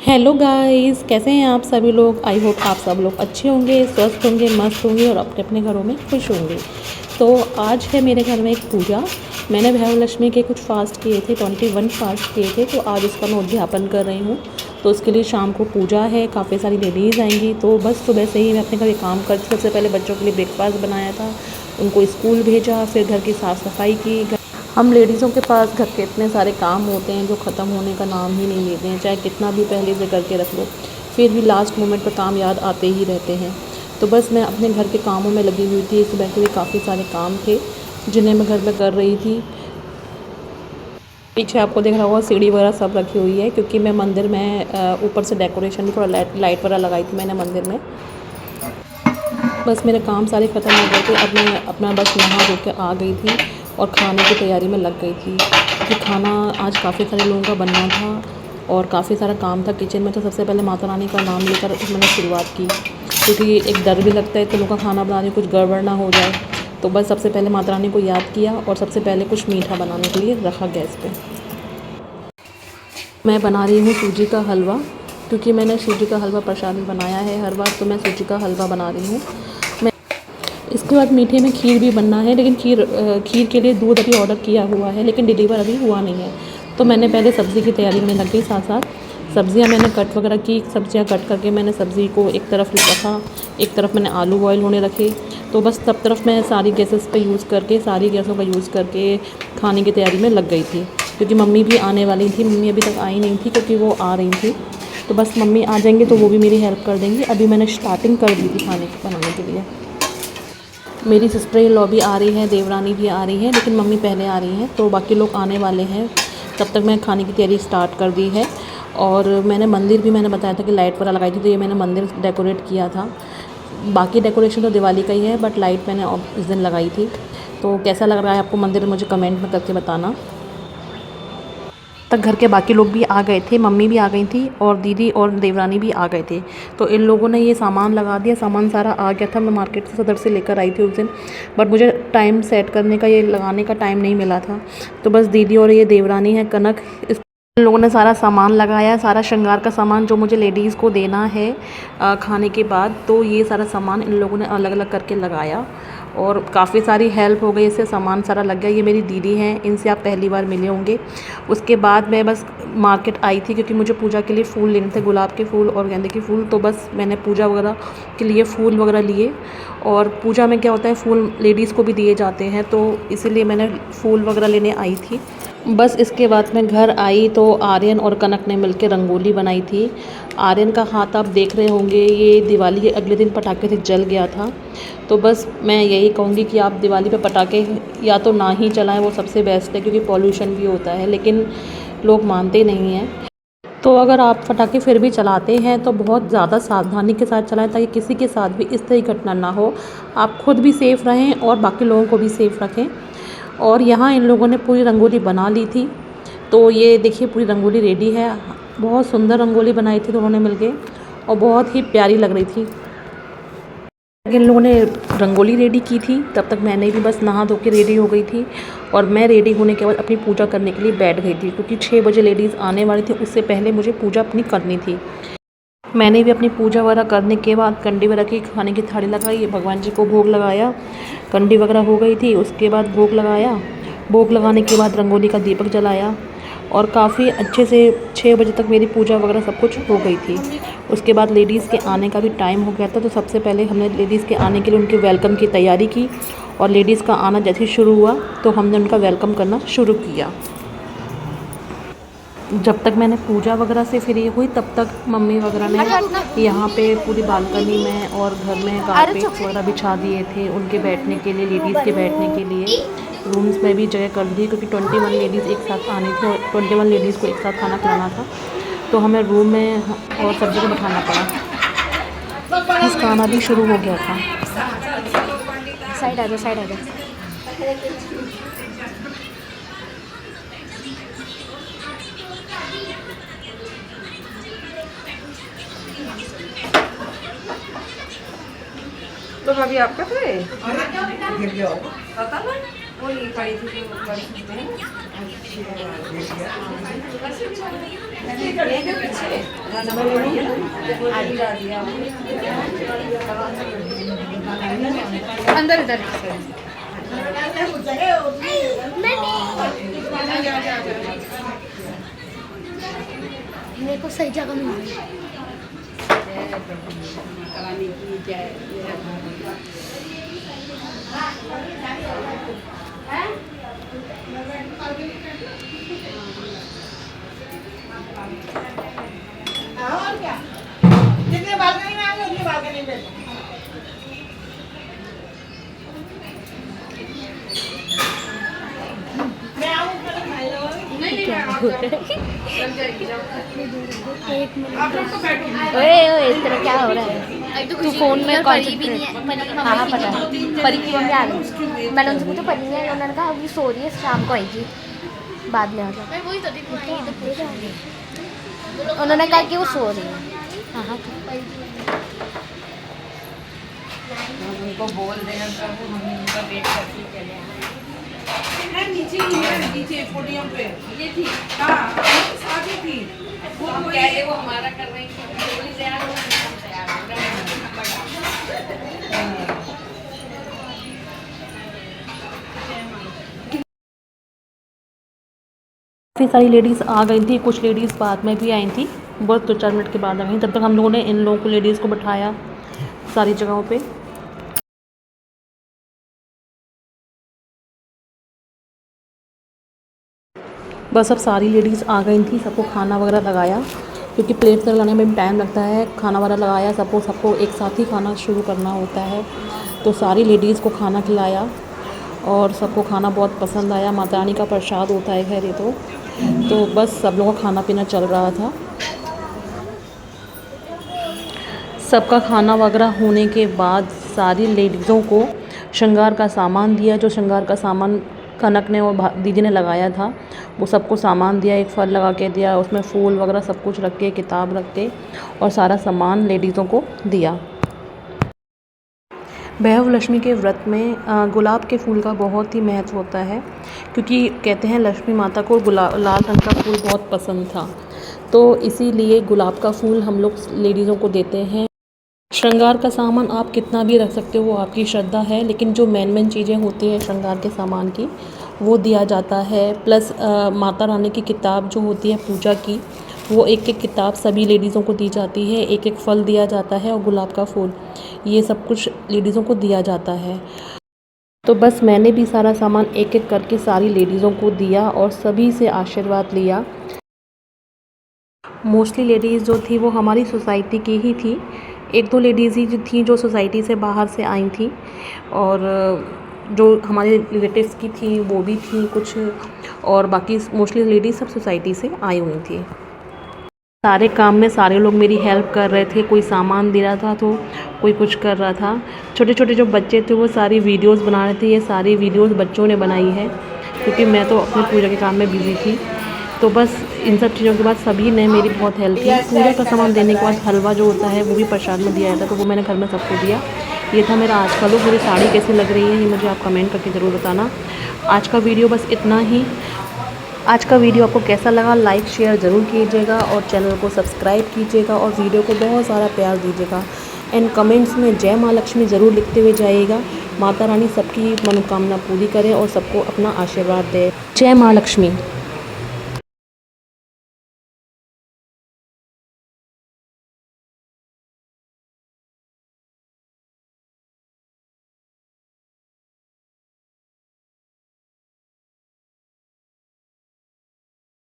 Hello guys, कैसे हैं आप सभी लोग। आई होप आप सब लोग अच्छे होंगे, स्वस्थ होंगे, मस्त होंगे और अपने अपने घरों में खुश होंगे। तो आज है मेरे घर में एक पूजा। मैंने भैरवलक्ष्मी के कुछ फास्ट किए थे, 21 फास्ट किए थे, तो आज उसका मैं उद्यापन कर रही हूँ। तो उसके लिए शाम को पूजा है, काफ़ी सारी लेडीज़ आएंगी। तो बस सुबह से ही मैं अपने घर के काम करती। सबसे पहले बच्चों के लिए ब्रेकफास्ट बनाया था, उनको स्कूल भेजा, फिर घर की साफ़ सफाई की। हम लेडीज़ों के पास घर के इतने सारे काम होते हैं जो ख़त्म होने का नाम ही नहीं लेते हैं, चाहे कितना भी पहले से करके रख लो, फिर भी लास्ट मोमेंट पर काम याद आते ही रहते हैं। तो बस मैं अपने घर के कामों में लगी हुई थी। सुबह के भी काफ़ी सारे काम थे जिन्हें मैं घर में कर रही थी। पीछे आपको दिख रहा होगा सीढ़ी वगैरह सब रखी हुई है, क्योंकि मैं मंदिर में ऊपर से डेकोरेशन भी थोड़ा लाइट वगैरह लगाई थी मैंने मंदिर में। बस मेरे काम सारे ख़त्म हो गए थे। अब मैं अपना बस नहा धो के आ गई थी और खाने की तैयारी में लग गई थी, क्योंकि खाना आज काफ़ी सारे लोगों का बनना था और काफ़ी सारा काम था किचन में। तो सबसे पहले माता रानी का नाम लेकर मैंने शुरुआत की, क्योंकि एक डर भी लगता है कि लोगों का खाना बनाने कुछ गड़बड़ ना हो जाए। तो बस सबसे पहले माता रानी को याद किया और सबसे पहले कुछ मीठा बनाने के लिए रखा गैस पे। मैं बना रही हूँ सूजी का हलवा, क्योंकि मैंने सूजी का हलवा प्रसाद में बनाया है हर बार, तो मैं सूजी का हलवा बना रही हूँ। इसके बाद मीठे में खीर भी बनना है, लेकिन खीर के लिए दूध अभी ऑर्डर किया हुआ है, लेकिन डिलीवर अभी हुआ नहीं है। तो मैंने पहले सब्ज़ी की तैयारी में लग गई। साथ साथ सब्ज़ियाँ मैंने कट वगैरह की। सब्ज़ियाँ कट करके मैंने सब्ज़ी को एक तरफ रखा, एक तरफ मैंने आलू बॉयल होने रखे। तो बस सब तरफ मैं सारी गैसेस पे यूज़ करके, सारी गैसों का यूज़ करके खाने की तैयारी में लग गई थी, क्योंकि मम्मी भी आने वाली थी। मम्मी अभी तक आई नहीं थी, क्योंकि वो आ रही थी। तो बस मम्मी आ जाएंगे तो वो भी मेरी हेल्प कर देंगी। अभी मैंने स्टार्टिंग कर दी थी खाने बनाने के लिए। मेरी सिस्टर इन लॉ भी आ रही है, देवरानी भी आ रही है, लेकिन मम्मी पहले आ रही हैं, तो बाकी लोग आने वाले हैं। तब तक मैं खाने की तैयारी स्टार्ट कर दी है। और मैंने मंदिर भी मैंने बताया था कि लाइट वगैरह लगाई थी, तो ये मैंने मंदिर डेकोरेट किया था। बाकी डेकोरेशन तो दिवाली का ही है, बट लाइट मैंने इस दिन लगाई थी। तो कैसा लग रहा है आपको मंदिर, मुझे कमेंट में करके बताना। तक घर के बाकी लोग भी आ गए थे, मम्मी भी आ गई थी और दीदी और देवरानी भी आ गए थे। तो इन लोगों ने ये सामान लगा दिया, सामान सारा आ गया था। मैं मार्केट से सदर से लेकर आई थी उस दिन, बट मुझे टाइम सेट करने का, ये लगाने का टाइम नहीं मिला था। तो बस दीदी और ये देवरानी है कनक, इन लोगों ने सारा सामान लगाया, सारा श्रृंगार का सामान जो मुझे लेडीज़ को देना है खाने के बाद। तो ये सारा सामान इन लोगों ने अलग अलग करके लगाया और काफ़ी सारी हेल्प हो गई, इससे सामान सारा लग गया। ये मेरी दीदी हैं, इनसे आप पहली बार मिले होंगे। उसके बाद मैं बस मार्केट आई थी, क्योंकि मुझे पूजा के लिए फूल लेने थे, गुलाब के फूल और गेंदे के फूल। तो बस मैंने पूजा वगैरह के लिए फूल वगैरह लिए। और पूजा में क्या होता है, फूल लेडीज़ को भी दिए जाते हैं, तो इसीलिए मैंने फूल वगैरह लेने आई थी। बस इसके बाद मैं घर आई तो आर्यन और कनक ने मिलकर रंगोली बनाई थी। आर्यन का हाथ आप देख रहे होंगे, ये दिवाली के अगले दिन पटाखे से जल गया था। तो बस मैं यही कहूँगी कि आप दिवाली पे पटाखे या तो ना ही चलाएं, वो सबसे बेस्ट है, क्योंकि पॉल्यूशन भी होता है, लेकिन लोग मानते नहीं हैं। तो अगर आप पटाखे फिर भी चलाते हैं तो बहुत ज़्यादा सावधानी के साथ चलाएं, ताकि किसी के साथ भी इस तरह की घटना ना हो। आप खुद भी सेफ़ रहें और बाकी लोगों को भी सेफ़ रखें। और यहाँ इन लोगों ने पूरी रंगोली बना ली थी। तो ये देखिए पूरी रंगोली रेडी है। बहुत सुंदर रंगोली बनाई थी दोनों ने मिलके और बहुत ही प्यारी लग रही थी। इन लोगों ने रंगोली रेडी की थी, तब तक मैंने भी बस नहा धो के रेडी हो गई थी। और मैं रेडी होने के बाद अपनी पूजा करने के लिए बैठ गई थी, क्योंकि 6 बजे लेडीज़ आने वाली थी, उससे पहले मुझे पूजा अपनी करनी थी। मैंने भी अपनी पूजा वगैरह करने के बाद कंडी वगैरह की खाने की थाली लगाई, भगवान जी को भोग लगाया। कंडी वगैरह हो गई थी, उसके बाद भोग लगाया। भोग लगाने के बाद रंगोली का दीपक जलाया और काफ़ी अच्छे से 6 बजे तक मेरी पूजा वगैरह सब कुछ हो गई थी। उसके बाद लेडीज़ के आने का भी टाइम हो गया था, तो सबसे पहले हमने लेडीज़ के आने के लिए उनके वेलकम की तैयारी की। और लेडीज़ का आना जैसे ही शुरू हुआ तो हमने उनका वेलकम करना शुरू किया। जब तक मैंने पूजा वगैरह से फ्री हुई, तब तक मम्मी वगैरह ने यहाँ पे पूरी बालकनी में और घर में कारपेट वगैरह बिछा दिए थे उनके बैठने के लिए, लेडीज़ के बैठने के लिए। रूम्स में भी जगह कर दी, क्योंकि 21 लेडीज़ एक साथ आनी थी और 21 लेडीज़ को एक साथ खाना खिलाना था। तो हमें रूम में और सब जगह बैठाना पड़ा। इस खाना भी शुरू हो गया था। साइड आ जाओ, साइड आ जाओ। तो भाभी आपका तो है गिर गया होगा, पता नहीं। अंदर इधर मेरे को सही जगह मिली। और क्या जितने बालकनी में आएंगे उतनी बालकनी में मैं आऊँ एक मिनट ओए तेरा क्या हो रहा है? तू फोन में कॉन्सेंट्रेट। हाँ पता है, परी की मम्मी आ गई। मैंने उनसे पूछा परी है, उन्होंने कहा अभी सो रही है, शाम को आएगी, बाद में आ जाओ। उन्होंने कहा कि वो सो रही है। हाँ हाँ उनको बोल देना सब हम उनका वेट करके चले आए। नीचे ही है, नीचे पोडियम पे ये थी। हाँ साथ ही थी। वो कह रहे वो हमारा कर रही थी, बोली तैयार हो हम तैयार हो रहे हैं। काफ़ी सारी लेडीज़ आ गई थी, कुछ लेडीज़ बाद में भी आई थी, बस 2-4 मिनट के बाद आ गई। तब तक हम लोगों ने इन लोगों को लेडीज़ को बिठाया सारी जगहों पे। बस अब सारी लेडीज़ आ गई थी, सबको खाना वगैरह लगाया, क्योंकि प्लेट लगाने में भी टाइम लगता है। खाना वगैरह लगाया, सबको एक साथ ही खाना शुरू करना होता है। तो सारी लेडीज़ को खाना खिलाया और सबको खाना बहुत पसंद आया। माता रानी का प्रसाद होता है खैर ये तो बस सब लोगों का खाना पीना चल रहा था। सबका खाना वगैरह होने के बाद सारी लेडीज़ों को श्रृंगार का सामान दिया। जो श्रृंगार का सामान कनक ने और दीदी ने लगाया था, वो सबको सामान दिया। एक फल लगा के दिया, उसमें फूल वगैरह सब कुछ रख के, किताब रख के, और सारा सामान लेडीज़ों को दिया। भैरव लक्ष्मी के व्रत में गुलाब के फूल का बहुत ही महत्व होता है, क्योंकि कहते हैं लक्ष्मी माता को लाल रंग का फूल बहुत पसंद था, तो इसीलिए गुलाब का फूल हम लोग लेडीज़ों को देते हैं। श्रृंगार का सामान आप कितना भी रख सकते हो, वो आपकी श्रद्धा है, लेकिन जो मेन चीज़ें होती हैं श्रृंगार के सामान की, वो दिया जाता है। प्लस माता रानी की किताब जो होती है पूजा की, वो एक एक किताब सभी लेडीज़ों को दी जाती है। एक एक फल दिया जाता है और गुलाब का फूल, ये सब कुछ लेडीज़ों को दिया जाता है। तो बस मैंने भी सारा सामान एक एक करके सारी लेडीज़ों को दिया और सभी से आशीर्वाद लिया। मोस्टली लेडीज़ जो थी वो हमारी सोसाइटी की ही थी। 1-2 लेडीज़ ही जो थी जो सोसाइटी से बाहर से आई थी, और जो हमारे रिलेटिव्स की थी वो भी थी कुछ, और बाकी मोस्टली लेडीज़ सब सोसाइटी से आई हुई थी। सारे काम में सारे लोग मेरी हेल्प कर रहे थे, कोई सामान दे रहा था तो कोई कुछ कर रहा था। छोटे छोटे जो बच्चे थे वो सारी वीडियोस बना रहे थे। ये सारी वीडियोस बच्चों ने बनाई है, क्योंकि मैं तो अपने पूजा के काम में बिज़ी थी। तो बस इन सब चीज़ों के बाद सभी ने मेरी बहुत हेल्प की। पूजा का सामान देने के बाद हलवा जो होता है वो भी प्रसाद में दिया जाता है, तो वो मैंने घर में सबको दिया। ये था मेरा आज का लुक। मेरी साड़ी कैसी लग रही है ये मुझे आप कमेंट करके ज़रूर बताना। आज का वीडियो बस इतना ही। आज का वीडियो आपको कैसा लगा, लाइक शेयर ज़रूर कीजिएगा और चैनल को सब्सक्राइब कीजिएगा और वीडियो को बहुत सारा प्यार दीजिएगा। एंड कमेंट्स में जय माँ लक्ष्मी ज़रूर लिखते हुए जाइएगा। माता रानी सबकी मनोकामना पूरी करे और सबको अपना आशीर्वाद दे। जय माँ लक्ष्मी।